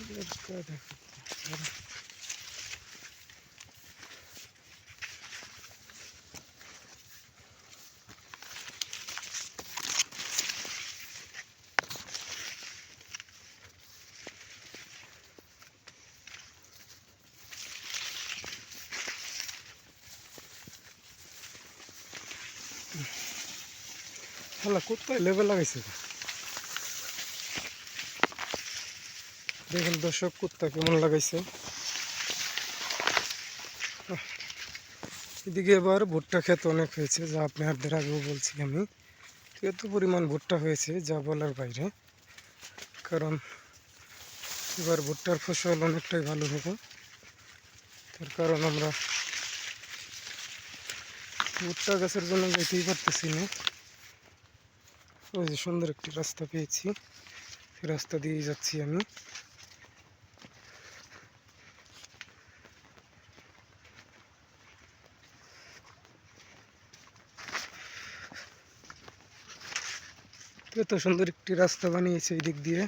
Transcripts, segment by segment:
लड़का देखो हला कुत्ता लेवल लागाইছে দেখেন দর্শক কুত্তা কেমন লাগাইছে এদিকে এবার ভুট্টা ক্ষেত অনেক হয়েছে যা আপনাদের আগেও বলছি আমি এত পরিমাণ ভুট্টা হয়েছে যা বলার বাইরে কারণ এবার ভুট্টার ফসল অনেকটাই ভালো হবে তার কারণ আমরা ভুট্টা গাছের জন্য যেতেই পারতেছি না ওই যে সুন্দর একটি রাস্তা পেয়েছি এই রাস্তা দিয়ে যাচ্ছি আমি এত সুন্দর একটি রাস্তা বানিয়েছে এই দিক দিয়ে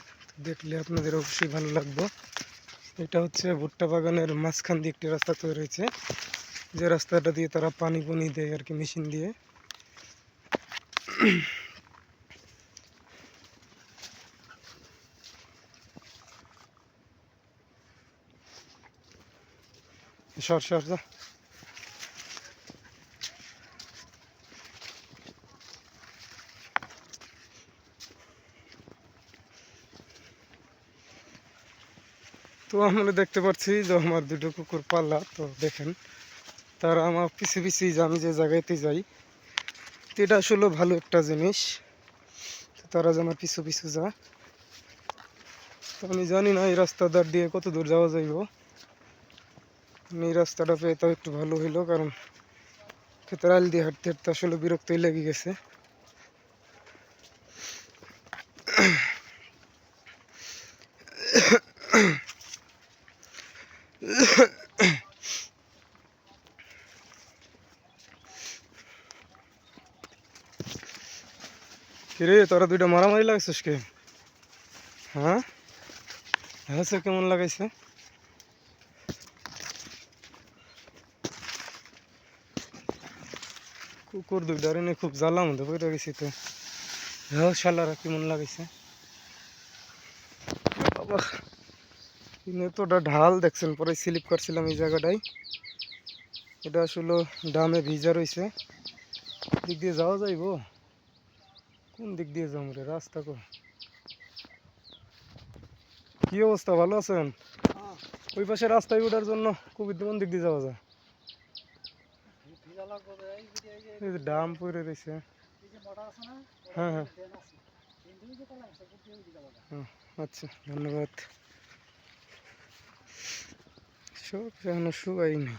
দেখলে আপনাদের অবশ্যই ভালো লাগবে এটা হচ্ছে ভুট্টা বাগানের মাঝখান দিয়ে একটি রাস্তা তৈরি হয়েছে যে রাস্তাটা দিয়ে তারা পানি দেয় আর কি মেশিন দিয়ে সর সর যা তো আমরা দেখতে পাচ্ছি যে আমার দুটো কুকুর পাল্লা তো দেখেন তারা আমার পিছে পিছে আমি যে জায়গাতে যাই তো এটা আসলে ভালো একটা জিনিস তারা যে আমার পিছু পিছু যা তো আমি জানি না এই রাস্তা ধার দিয়ে কত দূর যাওয়া যাইব এই রাস্তাটা পেয়ে তাও একটু ভালো হইলো কারণ ক্ষেতের আল দিয়ে হাঁটতে হাঁটতে আসলে বিরক্তই লেগে গেছে কিরে তোরা দুইটা মারামারি লাগছিস কে হ্যাঁ হ্যাঁ সে কেমন লাগাইছে কুকুর দুইটারে নিয়ে খুব জ্বালা মধ্যে পড়ে গেছি তো হ্যাঁ শালারা কেমন লাগাইছে বাবা এতটা ঢাল দেখছেন পরে স্লিপ করছিলাম এই জায়গাটায় এটা আসলে ডামে ভিজা রয়েছে দিক দিয়ে যাওয়া যাইব কোন দিক দিয়ে যাবো রে রাস্তা কো কি অবস্থা ভালো আছেন ওই পাশে রাস্তায় ওঠার জন্য খুব কোন দিক দিয়ে যাওয়া যায় এই যে ডাম পড়ে রয়েছে হ্যাঁ হ্যাঁ আচ্ছা ধন্যবাদ সব এখনো শুকাই নেই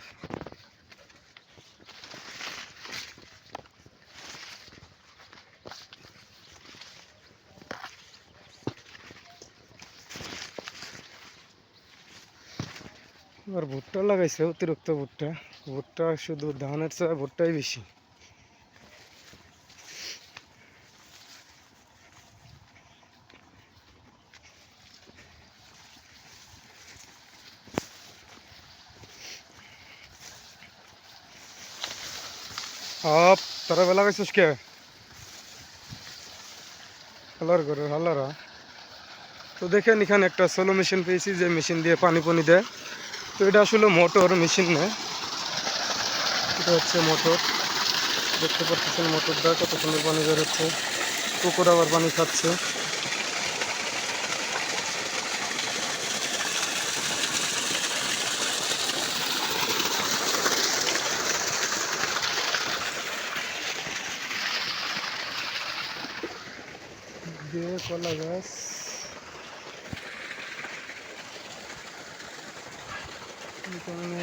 আর ভুট্টা লাগাইছে অতিরিক্ত ভুট্টা ভুট্টা শুধু ধানের চেয়ে ভুট্টাই বেশি আপ তারা বেলা গেছিস কে হালার করে হালারা তো দেখেন এখানে একটা সোলো মেশিন পেয়েছি যে মেশিন দিয়ে পানি দেয় তো এটা আসলে মোটর মেশিন না এটা হচ্ছে মোটর দেখতে পাচ্ছেন মোটরটা কত সুন্দর পানি বের হচ্ছে কুকুর আবার পানি খাচ্ছে দিয়ে কলা গাছ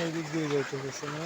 এই দিক দিয়ে যাইতে গেছে না